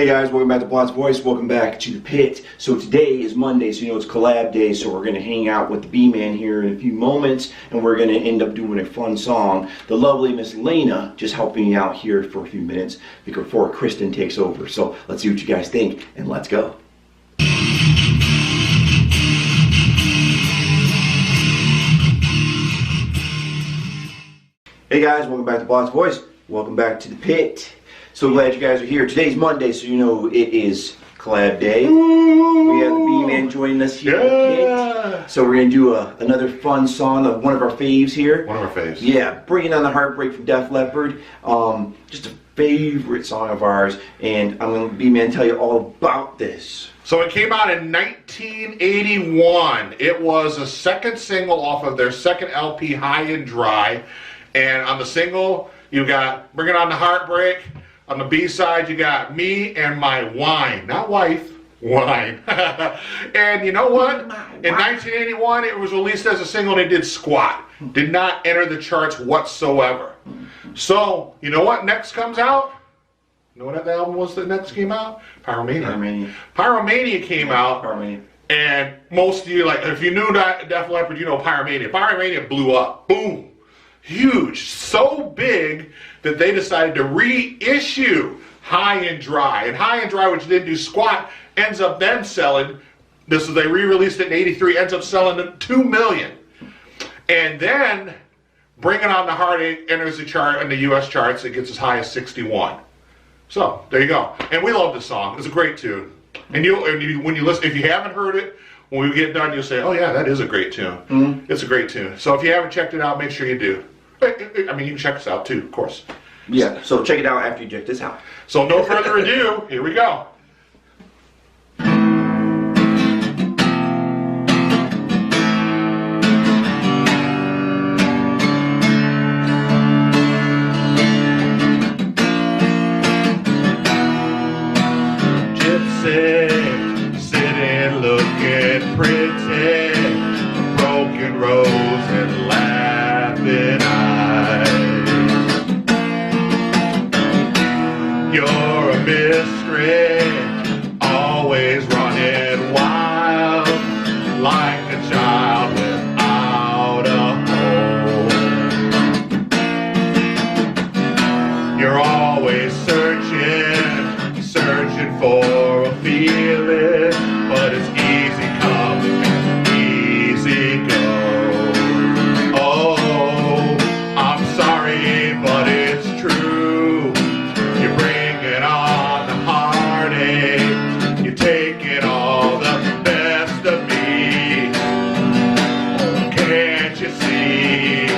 Hey guys, welcome back to PlotsVoice. Welcome back to the pit. So today is Monday, so you know it's collab day, so we're going to hang out with the Bman here in a few moments, and we're going to end up doing a fun song. The lovely Miss Lena just helping me out here for a few minutes before Kristen takes over. So let's see what you guys think, and let's go. Hey guys, welcome back to PlotsVoice. Welcome back to the pit. So glad you guys are here. Today's Monday, so you know it is collab day. We have the Bman joining us here in the pit. So we're going to do another fun song of one of our faves here. One of our faves. Yeah, Bringin on the HeartBreak from Leppard. Just a favorite song of ours, and I'm going to Bman tell you all about this. So it came out in 1981. It was a second single off of their second LP, High and Dry. And on the single, you got Bringin on the HeartBreak. On the B-side, you got Me and My Wine. Not wife, wine. And you know what? In 1981, it was released as a single and it did squat. Did not enter the charts whatsoever. So, you know what next comes out? You know what that album was that next came out? Pyromania. Pyromania came out. Pyromania. And most of you, like, if you knew Def Leppard, you know Pyromania. Pyromania blew up. Boom. Huge, so big that they decided to reissue High and Dry. And High and Dry, which didn't do squat, ends up then selling, this is, they re-released it in 83, ends up selling 2 million. And then Bringin on the Heartache enters the chart in the US charts. It gets as high as 61. So there you go. And we love this song. It's a great tune. And when you listen, if you haven't heard it, when we get done, you'll say, oh yeah, that is a great tune. Mm-hmm. It's a great tune. So if you haven't checked it out, make sure you do. I mean, you can check us out too, of course. Yeah, so check it out after you check this out. So no further ado, here we go. Gypsy, sitting looking pretty, broken rose and laughing eyes. You're a mystery, always running wild, like a child without a home. You're always searching for a feeling, but it's easy come and easy go. Oh, I'm sorry, but it's true. You're bringing on the heartache. You're taking all the best of me. Oh, can't you see?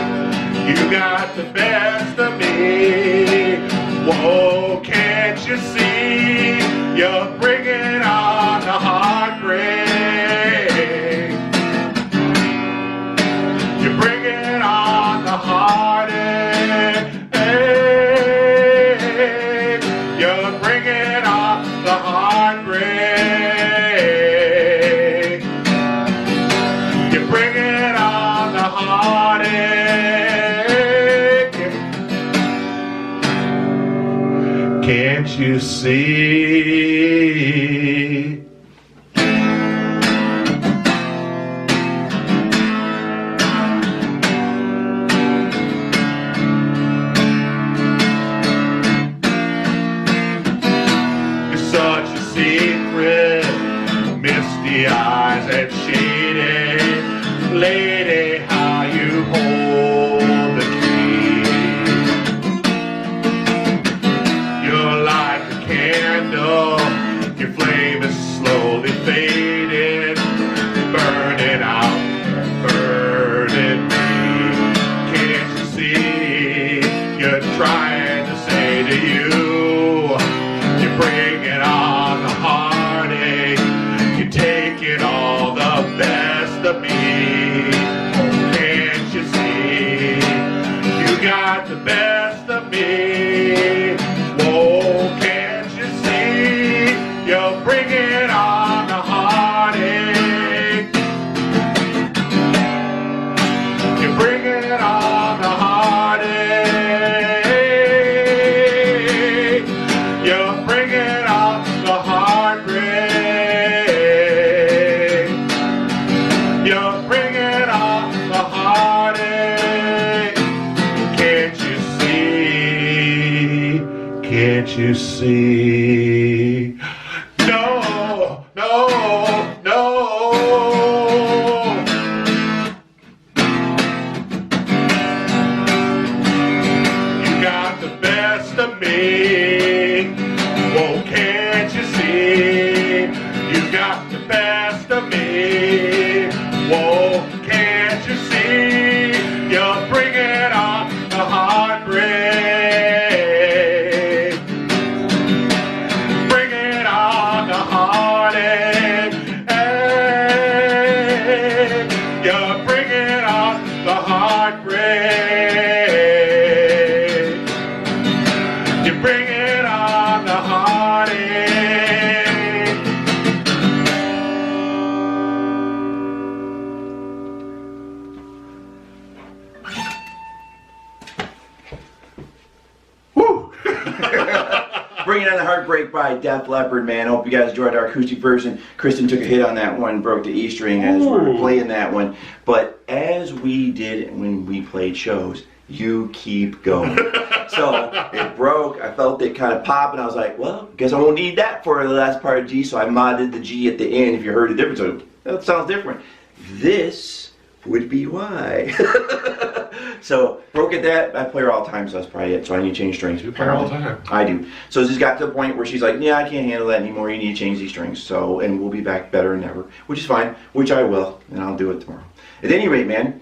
You got the best of me. Whoa, can't you see? You're bringing on the heartbreak. You're bringing on the heartache. You're bringing on the heartbreak. You're bringing on the heartache. Can't you see? Such a secret, misty eyes and shady, lady, how you hold the key. You're like a candle, your flame is slowly fading, burning out, burning me. Can't you see, you're trying to say to you, you're bringing on the heartache. You're taking all the best of me. Oh, can't you see? You got the best of me. Whoa, can't you see? You're bringing on the heartache. you see? No, no, no. You got the best of me. Oh, can't you see? You got the best of me. Whoa, can't you see? You're bringing on the heartbreak. Bringing on the heartache. Hey, you're bringing on the heartbreak. You're bringing on the heartache. Bringing on the Heartbreak by Def Leppard, man. Hope you guys enjoyed our acoustic version. Kristen took a hit on that one, broke the E string as we were playing that one. But as we did when we played shows, you keep going. So it broke. I felt it kind of pop, and I was like, well, guess I won't need that for the last part of G. So I modded the G at the end. If you heard the difference, so that sounds different. This would be why. So broke at that. I play her all the time, so that's probably it. So I need to change strings. You play her all the time. I do. So this got to the point where she's like, yeah, I can't handle that anymore. You need to change these strings. So, and we'll be back better than ever, which is fine, which I will, and I'll do it tomorrow. At any rate, man,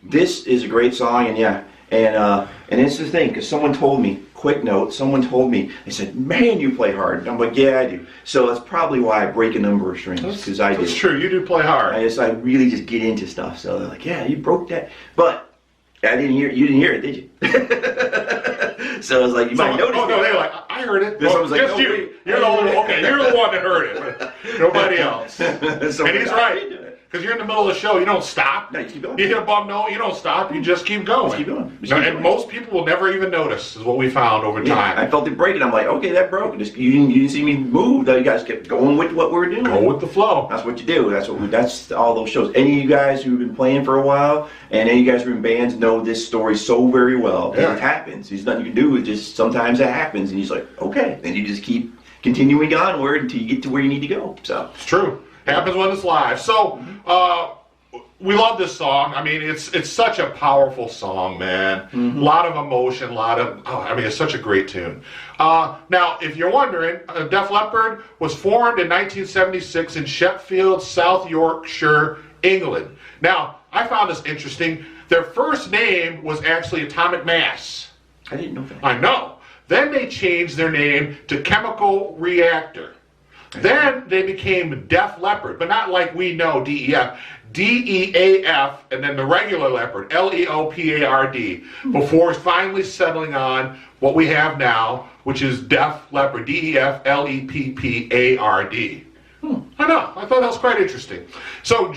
this is a great song, and yeah, and it's the thing, because someone told me, quick note, someone told me, they said, man, you play hard. And I'm like, yeah, I do. So that's probably why I break a number of strings, because I do. That's true, you do play hard. I really just get into stuff. So they're like, yeah, you broke that. But I didn't hear, you didn't hear it, did you? So I was like, you might notice. Oh, no, they were like, I heard it. This was like, just no, you. wait. You're the only, okay, you're the one that heard it. Nobody else. So And he's right. Because you're in the middle of the show, you don't stop. No, you keep going. You hit a bum note, you don't stop, you just keep going. Just keep going. And most people will never even notice, is what we found over time. I felt it break, and I'm like, okay, that broke. Just, you didn't see me move, though. You guys kept going with what we were doing. Go with the flow. That's what you do. That's all those shows. Any of you guys who've been playing for a while, and any of you guys who are in bands know this story so very well. Yeah. It happens. There's nothing you can do. It just, sometimes it happens, and you're just like, okay. And you just keep continuing onward until you get to where you need to go. So It's true. Happens when it's live. So, we love this song. I mean, it's such a powerful song, man. A lot of emotion, it's such a great tune. Now, if you're wondering, Def Leppard was formed in 1976 in Sheffield, South Yorkshire, England. Now, I found this interesting. Their first name was actually Atomic Mass. I didn't know that. I know. Then they changed their name to Chemical Reactor. Then they became Def Leppard, but not like we know, D-E-F. D-E-A-F, and then the regular Leopard, L-E-O-P-A-R-D, before finally settling on what we have now, which is Def Leppard, D-E-F-L-E-P-P-A-R-D. I know, I thought that was quite interesting. So,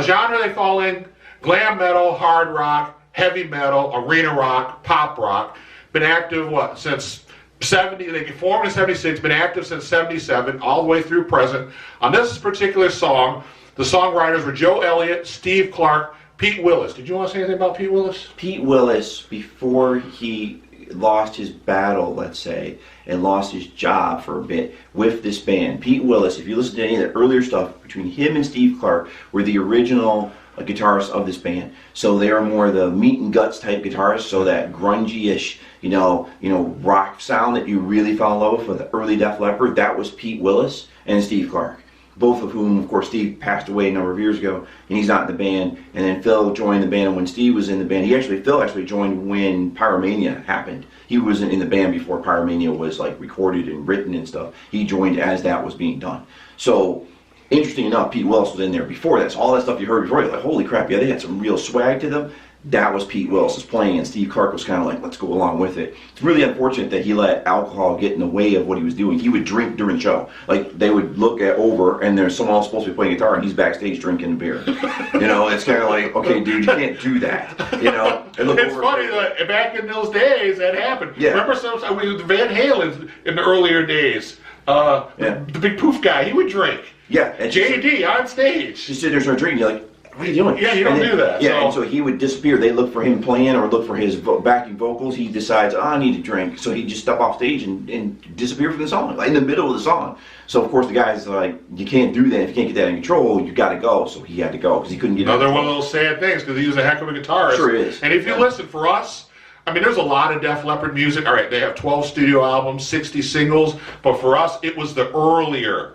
genre they fall in, glam metal, hard rock, heavy metal, arena rock, pop rock. Been active, since 70, they formed in 76, been active since 77, all the way through present. On this particular song, the songwriters were Joe Elliott, Steve Clark, Pete Willis. Did you want to say anything about Pete Willis? Pete Willis, before he lost his battle, let's say, and lost his job for a bit with this band, Pete Willis, if you listen to any of the earlier stuff between him and Steve Clark, were the original guitarists of this band. So they are more the meat and guts type guitarists, so that grungy-ish, rock sound that you really fell in love with the early Def Leppard, that was Pete Willis and Steve Clark. Both of whom, of course, Steve passed away a number of years ago, and he's not in the band. And then Phil joined the band, and when Steve was in the band, Phil actually joined when Pyromania happened. He wasn't in the band before Pyromania was like recorded and written and stuff. He joined as that was being done. So, interesting enough, Pete Willis was in there before that. So all that stuff you heard before, you're like, holy crap, yeah, they had some real swag to them. That was Pete Willis playing, and Steve Clark was kind of like, let's go along with it. It's really unfortunate that he let alcohol get in the way of what he was doing. He would drink during the show. Like, they would look over, and there's someone else supposed to be playing guitar, and he's backstage drinking beer. It's kind of like, okay, dude, you can't do that. It's funny that back in those days, that happened. Yeah. Remember with Van Halen in the earlier days? The big poof guy, he would drink. Yeah. JD on stage. Just sit there and start drinking, you're like, what are you doing? Yeah, you don't do that. Yeah, and so he would disappear. They look for him playing or look for his backing vocals. He decides, I need a drink. So he'd just step off stage and disappear from the song, like in the middle of the song. So, of course, the guy's like, you can't do that. If you can't get that in control, you got to go. So he had to go because he couldn't get Another one of those sad things because he was a heck of a guitarist. Sure is. And if you listen, for us, I mean, there's a lot of Def Leppard music. All right, they have 12 studio albums, 60 singles. But for us, it was the earlier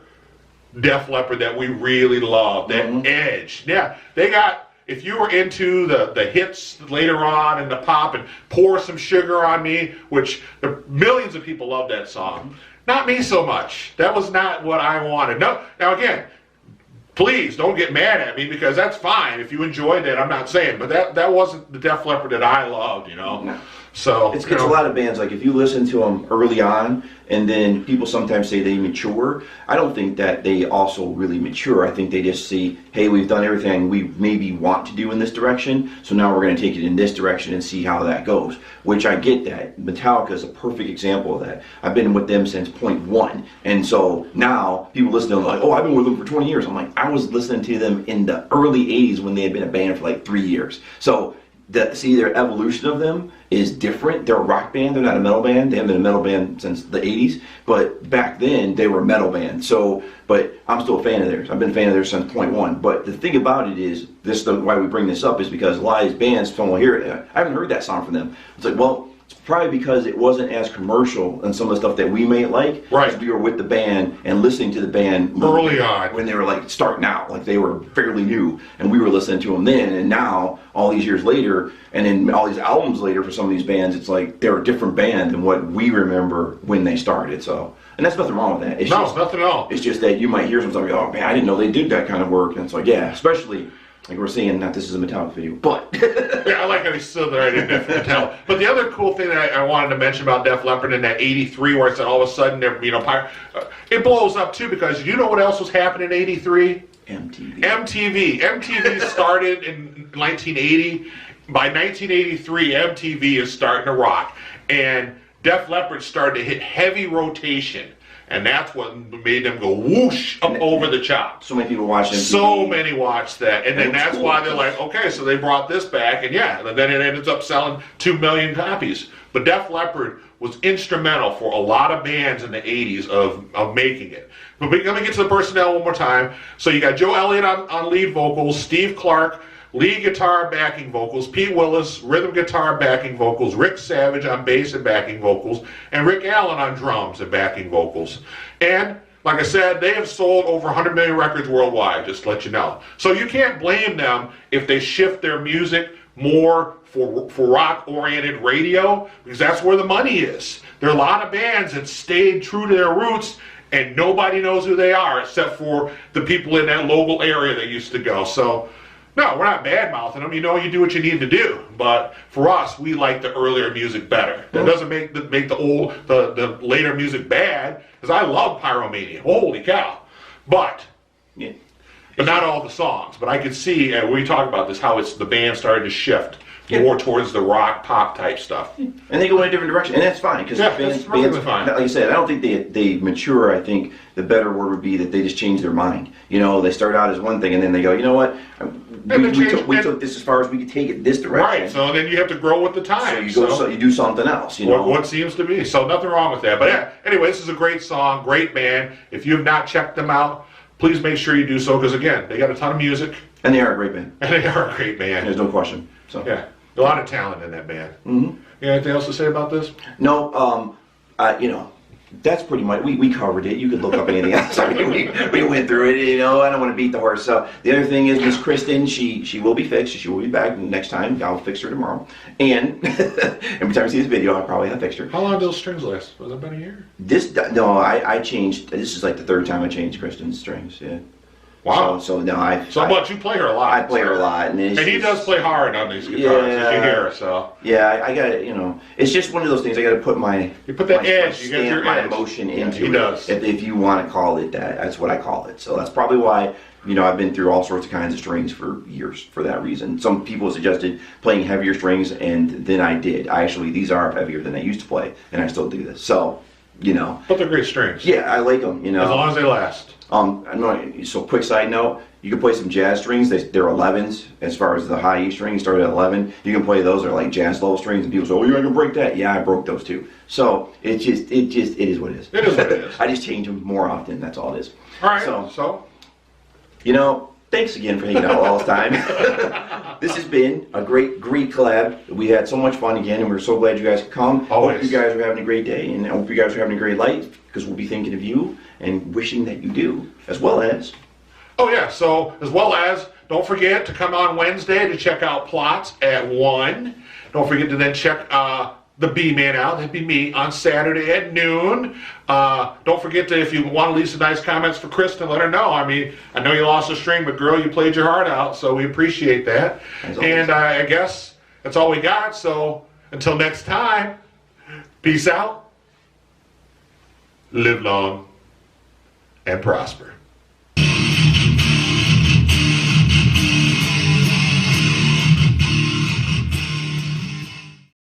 Def Leppard that we really loved, that edge. Yeah, they got, if you were into the hits later on and the pop and Pour Some Sugar on Me, which millions of people love that song. Not me so much. That was not what I wanted. No. Now again, please don't get mad at me because that's fine. If you enjoyed that, I'm not saying, but that wasn't the Def Leppard that I loved, you know. No. So it's a lot of bands, like if you listen to them early on and then people sometimes say they mature, I don't think that they also really mature. I think they just see, hey, we've done everything we maybe want to do in this direction, so now we're going to take it in this direction and see how that goes, which I get that. Metallica is a perfect example of that. I've been with them since point one, and so now people listen to them like, oh, I've been with them for 20 years. I'm like, I was listening to them in the early 80s when they had been a band for like 3 years. So see, their evolution of them is different. They're a rock band. They're not a metal band. They haven't been a metal band since the 80s. But back then, they were a metal band. So, but I'm still a fan of theirs. I've been a fan of theirs since point one. But the thing about it is, why we bring this up is because a lot of these bands, someone will hear it. I haven't heard that song from them. It's like, well, it's probably because it wasn't as commercial and some of the stuff that we may like. Right. Because we were with the band and listening to the band early on when they were like starting out, like they were fairly new, and we were listening to them then. And now, all these years later, and then all these albums later for some of these bands, it's like they're a different band than what we remember when they started. So, and that's nothing wrong with that. It's just, nothing at all. It's just that you might hear some stuff, like, oh man, I didn't know they did that kind of work. And it's like, yeah, especially. Like we're saying, not this is a Metallica video, but yeah, I like how he's still there in Metallica. But the other cool thing that I wanted to mention about Def Leppard in that '83, where it's all of a sudden, it blows up too because you know what else was happening in '83? MTV started in 1980. By 1983, MTV is starting to rock, and Def Leppard started to hit heavy rotation. And that's what made them go whoosh up over the chops. So many people watch MTV. So many watched that. And then that's why they're like, okay, so they brought this back. And yeah, and then it ends up selling 2 million copies. But Def Leppard was instrumental for a lot of bands in the 80s of making it. But let me get to the personnel one more time. So you got Joe Elliott on lead vocals, Steve Clark, lead guitar backing vocals, Pete Willis, rhythm guitar backing vocals, Rick Savage on bass and backing vocals, and Rick Allen on drums and backing vocals. And like I said, they have sold over 100 million records worldwide, just to let you know. So you can't blame them if they shift their music more for rock-oriented radio, because that's where the money is. There are a lot of bands that stayed true to their roots, and nobody knows who they are except for the people in that local area that used to go. So no, we're not bad-mouthing them. You know, you do what you need to do. But for us, we like the earlier music better. That doesn't make the later music bad, because I love Pyromania. Holy cow! But not all the songs. But I could see, when we talk about this, how the band started to shift more towards the rock pop type stuff. And they go in a different direction, and that's fine, because bands, fine. Like I said, I don't think they mature. I think the better word would be that they just change their mind. You know, they start out as one thing, and then they go, you know what, we took this as far as we could take it this direction. Right, so then you have to grow with the times. So you do something else, you know. What seems to be. So nothing wrong with that. But yeah, anyway, this is a great song, great band. If you have not checked them out, please make sure you do so, because again, they got a ton of music. And they are a great band. And they are a great band. There's no question. So yeah. A lot of talent in that band. Mm-hmm. You got anything else to say about this? No, you know, that's pretty much, we covered it. You could look up anything else. I mean, we went through it, you know. I don't want to beat the horse. So the other thing is Miss Kristen, she will be fixed. She will be back next time. I'll fix her tomorrow. And every time I see this video, I'll probably have fixed her. How long did those strings last? Was it about a year? I changed, this is like the third time I changed Kristen's strings, yeah. Wow. So much you play her a lot. I play her a lot, and he does play hard on these guitars, as you hear. So yeah, I got to, you know, it's just one of those things. I got to put that edge, you got your my edge. emotion into it. He does. If you want to call it that, that's what I call it. So that's probably why, you know, I've been through all sorts of kinds of strings for years for that reason. Some people suggested playing heavier strings, and then I did. These are heavier than I used to play, and I still do this. So, you know. But they're great strings. Yeah, I like them, you know. As long as they last. I know, so quick side note, you can play some jazz strings. They're 11s as far as the high E string. You start at 11. You can play those. They're like jazz level strings, and people say, "Oh, you're not gonna break that." Yeah, I broke those too. So it is what it is. It is what it is. I just change them more often. That's all it is. All right. So you know, thanks again for hanging out all the time. This has been a great collab. We had so much fun again, and we're so glad you guys could come. Always. Hope you guys are having a great day, and I hope you guys are having a great life, because we'll be thinking of you and wishing that you do, as well as. Oh yeah, so as well as, don't forget to come on Wednesday to check out Plots at 1. Don't forget to then check the Bman out, that'd be me, on Saturday at noon. Don't forget to, if you want to leave some nice comments for Kristen, let her know. I mean, I know you lost a string, but girl, you played your heart out, so we appreciate that. And I guess that's all we got, so until next time, peace out, live long, and prosper.